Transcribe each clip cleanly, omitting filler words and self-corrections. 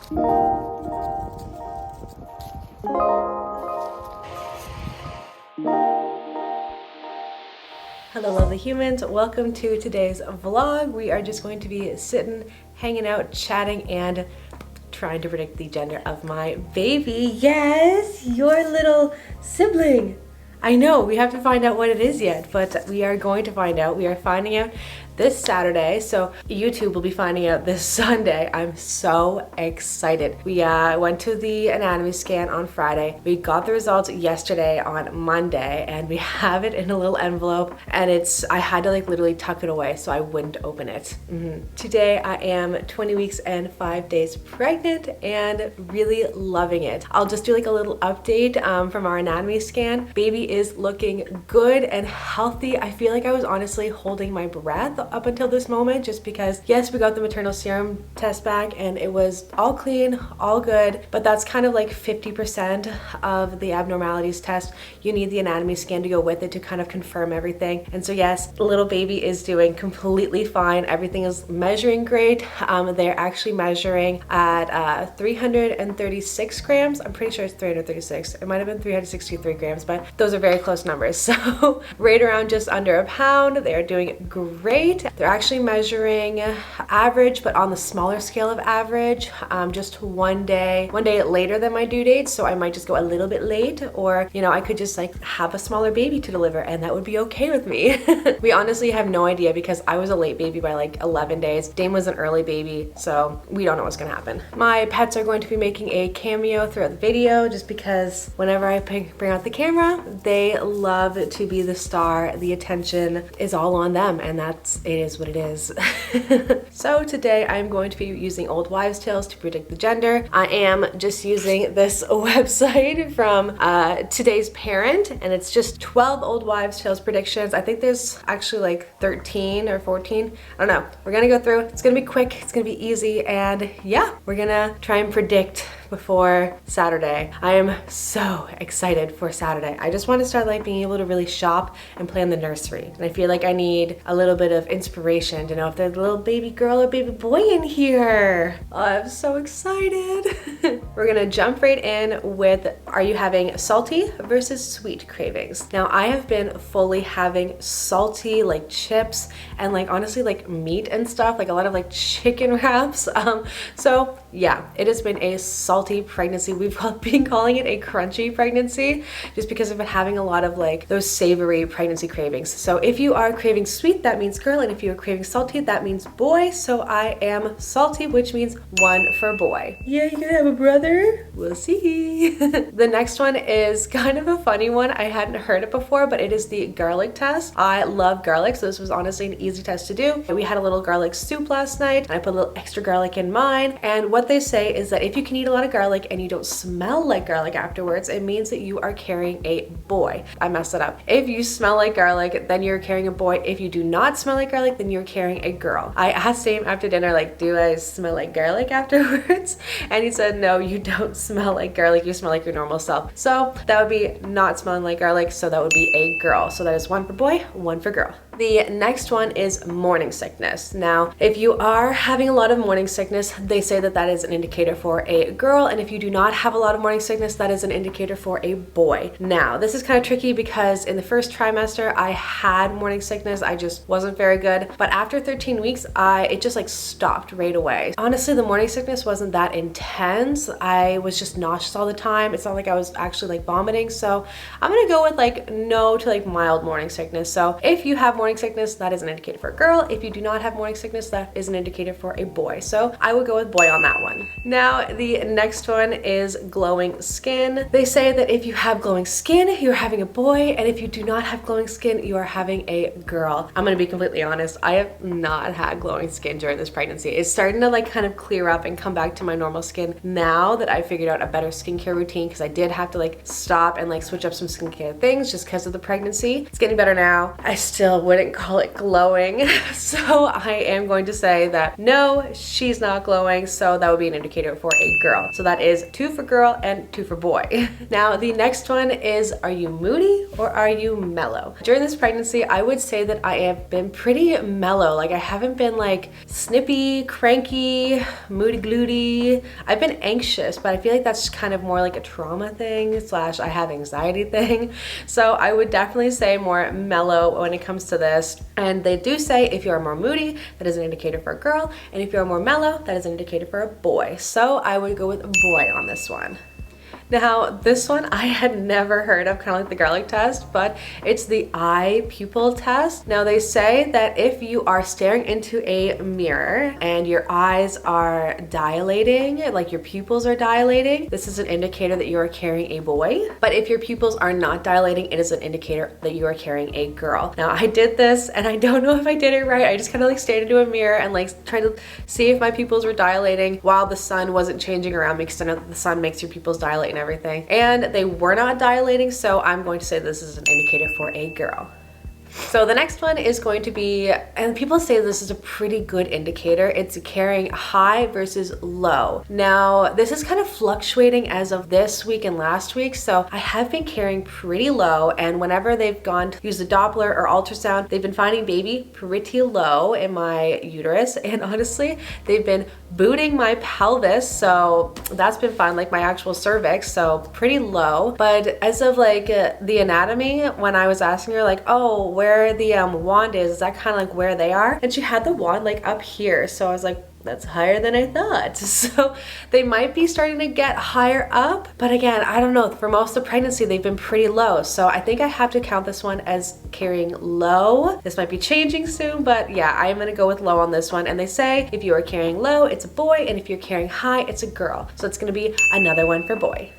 Hello lovely humans, welcome to today's vlog. We are just going to be sitting, hanging out, chatting, and trying to predict the gender of my baby. Yes, your little sibling. I know, we have to find out what it is yet, but we are going to find out. We are finding out this Saturday, so YouTube will be finding out this Sunday. I'm so excited. We went to the anatomy scan on Friday. We got the results yesterday on Monday, and we have it in a little envelope, and I had to like literally tuck it away so I wouldn't open it. Today I am 20 weeks and 5 days pregnant and really loving it. I'll just do like a little update from our anatomy scan. Baby is looking good and healthy. I feel like I was honestly holding my breath up until this moment, just because yes, we got the maternal serum test back and it was all clean, all good, but that's kind of like 50% of the abnormalities test. You need the anatomy scan to go with it to kind of confirm everything. And so yes, the little baby is doing completely fine. Everything is measuring great. They're actually measuring at 336 grams. I'm pretty sure it's 336. It might have been 363 grams, but those are very close numbers. So right around just under a pound. They are doing great. They're actually measuring average, but on the smaller scale of average, just one day later than my due date. So I might just go a little bit late, or you know, I could just like have a smaller baby to deliver and that would be okay with me. We honestly have no idea because I was a late baby by like 11 days. Dame was an early baby, so we don't know what's gonna happen. My pets are going to be making a cameo throughout the video just because whenever I bring out the camera, they love to be the star. The attention is all on them, and it is what it is. So today I'm going to be using old wives' tales to predict the gender. I am just using this website from Today's Parent, and it's just 12 old wives' tales predictions. I think there's actually like 13 or 14. I don't know. We're gonna go through. It's gonna be quick. It's gonna be easy, and yeah, we're gonna try and predict before Saturday. I am so excited for Saturday. I just want to start like being able to really shop and play in the nursery. And I feel like I need a little bit of inspiration to know if there's a little baby girl or baby boy in here. Oh, I'm so excited. We're gonna jump right in with, are you having salty versus sweet cravings? Now I have been fully having salty like chips and like honestly like meat and stuff, like a lot of like chicken wraps. So yeah, it has been a salty pregnancy. We've been calling it a crunchy pregnancy just because of it having a lot of like those savory pregnancy cravings. So if you are craving sweet, that means girl, and if you are craving salty, that means boy. So I am salty, which means 1 for boy. Yeah, you gonna have a brother? We'll see. The next one is kind of a funny one. I hadn't heard it before, but it is the garlic test. I love garlic, so this was honestly an easy test to do. We had a little garlic soup last night, and I put a little extra garlic in mine. And what they say is that if you can eat a lot of garlic and you don't smell like garlic afterwards, it means that you are carrying a boy. I messed it up. If you smell like garlic, then you're carrying a boy. If you do not smell like garlic, then you're carrying a girl. I asked Dame after dinner, like, do I smell like garlic afterwards? And he said, no, you don't smell like garlic. You smell like your normal self. So that would be not smelling like garlic. So that would be a girl. So that is 1 for boy, 1 for girl. The next one is morning sickness. Now, if you are having a lot of morning sickness, they say that that is an indicator for a girl. And if you do not have a lot of morning sickness, that is an indicator for a boy. Now, this is kind of tricky because in the first trimester, I had morning sickness. I just wasn't very good. But after 13 weeks, it just like stopped right away. Honestly, the morning sickness wasn't that intense. I was just nauseous all the time. It's not like I was actually like vomiting. So I'm gonna go with like no to like mild morning sickness. So if you have morning sickness, that is an indicator for a girl. If you do not have morning sickness, that is an indicator for a boy. So I would go with boy on that one. Now, the next one is glowing skin. They say that if you have glowing skin, you're having a boy, and if you do not have glowing skin, you are having a girl. I'm gonna be completely honest. I have not had glowing skin during this pregnancy. It's starting to like kind of clear up and come back to my normal skin now that I figured out a better skincare routine, because I did have to like stop and like switch up some skincare things just because of the pregnancy. It's getting better now. I still would wouldn't call it glowing. So I am going to say that no, she's not glowing. So that would be an indicator for a girl. So that is 2 for girl and 2 for boy. Now the next one is, are you moody or are you mellow? During this pregnancy, I would say that I have been pretty mellow. Like I haven't been like snippy, cranky, moody gloody. I've been anxious, but I feel like that's kind of more like a trauma thing slash I have anxiety thing. So I would definitely say more mellow when it comes to this. And they do say if you're more moody, that is an indicator for a girl. And if you're more mellow, that is an indicator for a boy. So I would go with a boy on this one. Now, this one I had never heard of, kind of like the garlic test, but it's the eye pupil test. Now, they say that if you are staring into a mirror and your eyes are dilating, like your pupils are dilating, this is an indicator that you are carrying a boy. But if your pupils are not dilating, it is an indicator that you are carrying a girl. Now, I did this and I don't know if I did it right. I just kind of like stared into a mirror and like tried to see if my pupils were dilating while the sun wasn't changing around me, because I know that the sun makes your pupils dilate and everything, and they were not dilating, so I'm going to say this is an indicator for a girl. So the next one is going to be, and people say this is a pretty good indicator, it's carrying high versus low. Now, this is kind of fluctuating as of this week and last week, so I have been carrying pretty low, and whenever they've gone to use the Doppler or ultrasound, they've been finding baby pretty low in my uterus, and honestly, they've been booting my pelvis, so that's been fun, like my actual cervix, so pretty low. But as of like the anatomy, when I was asking her like, oh, where the wand is that kind of like where they are? And she had the wand like up here, so I was like, that's higher than I thought. So they might be starting to get higher up, but again, I don't know, for most of the pregnancy they've been pretty low, so I think I have to count this one as carrying low. This might be changing soon, but yeah, I am gonna go with low on this one. And they say if you are carrying low, it's a boy, and if you're carrying high, it's a girl, so it's gonna be another one for boy.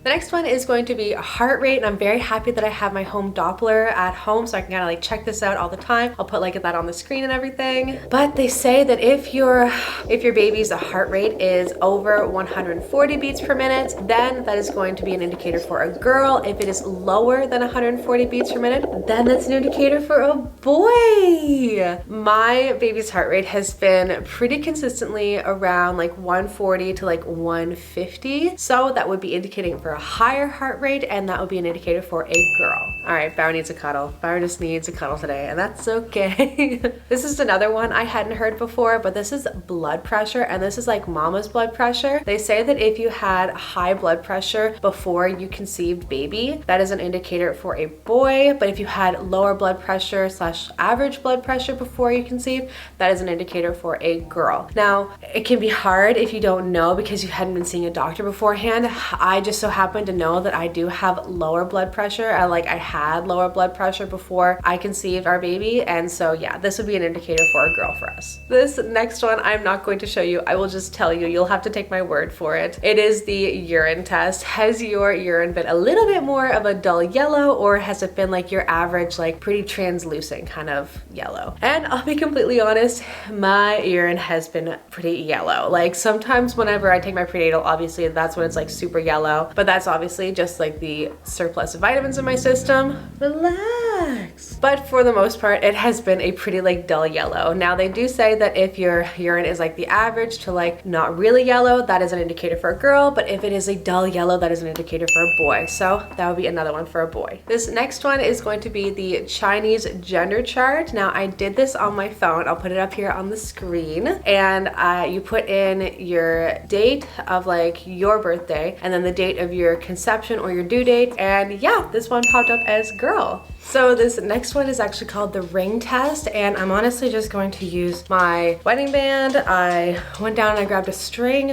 The next one is going to be heart rate, and I'm very happy that I have my home Doppler at home, so I can kind of like check this out all the time. I'll put like that on the screen and everything. But they say that if your baby's heart rate is over 140 beats per minute, then that is going to be an indicator for a girl. If it is lower than 140 beats per minute, then that's an indicator for a boy. My baby's heart rate has been pretty consistently around like 140 to like 150, so that would be indicating for a higher heart rate, and that would be an indicator for a girl. All right, Bower needs a cuddle. Bower just needs a cuddle today, and that's okay. This is another one I hadn't heard before, but this is blood pressure, and this is like mama's blood pressure. They say that if you had high blood pressure before you conceived baby, that is an indicator for a boy, but if you had lower blood pressure slash average blood pressure before you conceived, that is an indicator for a girl. Now, it can be hard if you don't know because you hadn't been seeing a doctor beforehand. I just so happen to know that I do have lower blood pressure. I had lower blood pressure before I conceived our baby, and so yeah, this would be an indicator for a girl for us. This next one I'm not going to show you. I will just tell you. You'll have to take my word for it. It is the urine test. Has your urine been a little bit more of a dull yellow, or has it been like your average, like pretty translucent kind of yellow? And I'll be completely honest, my urine has been pretty yellow. Like sometimes whenever I take my prenatal, obviously that's when it's like super yellow, but that's obviously just like the surplus of vitamins in my system. Relax. But for the most part, it has been a pretty like dull yellow. Now they do say that if your urine is like the average to like not really yellow, that is an indicator for a girl, but if it is a dull yellow, that is an indicator for a boy. So that would be another one for a boy. This next one is going to be the Chinese gender chart. Now I did this on my phone. I'll put it up here on the screen, and you put in your date of like your birthday and then the date of your conception or your due date, and yeah, this one popped up as girl. So this next one is actually called the ring test, and I'm honestly just going to use my wedding band. I went down and I grabbed a chain,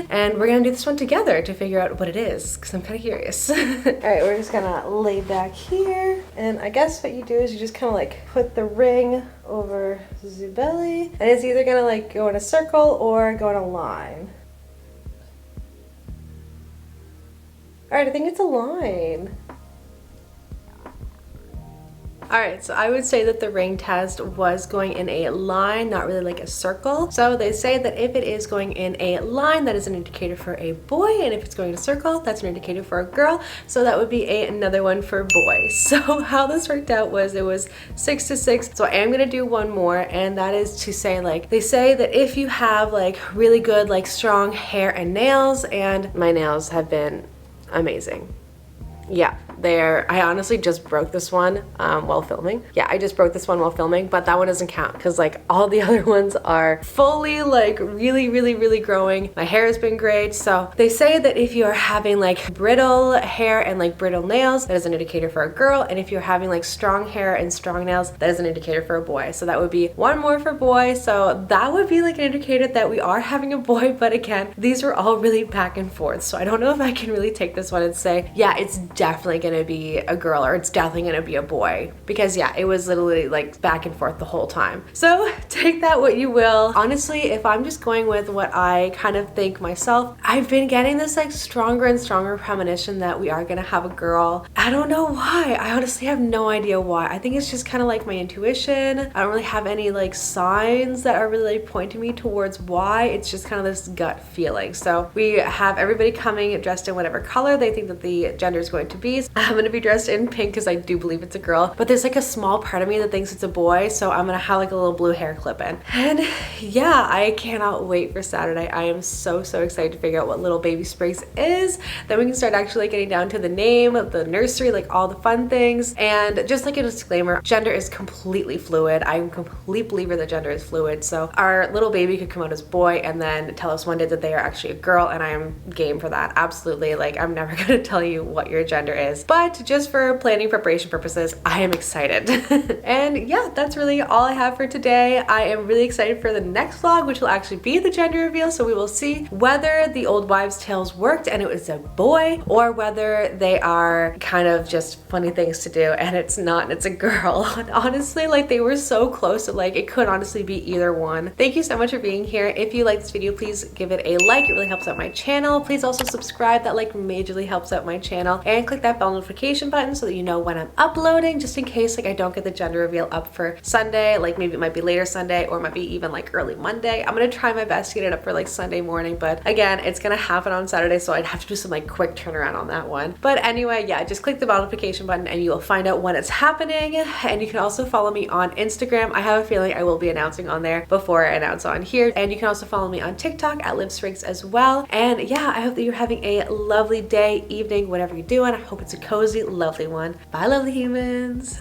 and we're gonna do this one together to figure out what it is, because I'm kind of curious. All right, we're just gonna lay back here, and I guess what you do is you just kind of like put the ring over the belly, and it's either gonna like go in a circle or go in a line. All right, I think it's a line. All right, so I would say that the ring test was going in a line, not really like a circle. So they say that if it is going in a line, that is an indicator for a boy, and if it's going in a circle, that's an indicator for a girl. So that would be another one for boys. So how this worked out was it was 6 to 6. So I am gonna do one more, and that is to say, like, they say that if you have like really good, like strong hair and nails, and my nails have been amazing. Yeah, I honestly just broke this one while filming. Yeah, I just broke this one while filming, but that one doesn't count because like all the other ones are fully like really growing. My hair has been great. So they say that if you're having like brittle hair and like brittle nails, that is an indicator for a girl. And if you're having like strong hair and strong nails, that is an indicator for a boy. So that would be one more for boy. So that would be like an indicator that we are having a boy. But again, these are all really back and forth. So I don't know if I can really take this one and say, yeah, it's definitely gonna be a girl or it's definitely gonna be a boy, because yeah, it was literally like back and forth the whole time. So take that what you will. Honestly, if I'm just going with what I kind of think myself, I've been getting this like stronger and stronger premonition that we are gonna have a girl. I don't know why. I honestly have no idea why. I think it's just kind of like my intuition. I don't really have any like signs that are really pointing me towards why. It's just kind of this gut feeling. So we have everybody coming dressed in whatever color they think that the gender is going to be. I'm gonna be dressed in pink because I do believe it's a girl, but there's like a small part of me that thinks it's a boy, so I'm gonna have like a little blue hair clip in. And yeah, I cannot wait for Saturday. I am so excited to figure out what little baby Spriggs is. Then we can start actually getting down to the name, the nursery, like all the fun things. And just like a disclaimer, gender is completely fluid. I'm a complete believer that gender is fluid, so our little baby could come out as boy and then tell us one day that they are actually a girl, and I am game for that. Absolutely. Like, I'm never gonna tell you what your gender is, but just for planning preparation purposes, I am excited. And yeah, that's really all I have for today. I am really excited for the next vlog, which will actually be the gender reveal. So we will see whether the old wives' tales worked and it was a boy, or whether they are kind of just funny things to do and it's not, and it's a girl. Honestly, like they were so close that like it could honestly be either one. Thank you so much for being here. If you like this video, please give it a like. It really helps out my channel. Please also subscribe. That like majorly helps out my channel, and click that bell notification button so that you know when I'm uploading, just in case like I don't get the gender reveal up for Sunday. Like maybe it might be later Sunday, or it might be even like early Monday. I'm gonna try my best to get it up for like Sunday morning, but again, it's gonna happen on Saturday, so I'd have to do some like quick turnaround on that one. But anyway, yeah, just click the bell notification button and you will find out when it's happening. And you can also follow me on Instagram. I have a feeling I will be announcing on there before I announce on here. And you can also follow me on TikTok at livspriggs as well. And yeah, I hope that you're having a lovely day, evening, whatever you're doing. I hope it's a cozy, lovely one. Bye, lovely humans.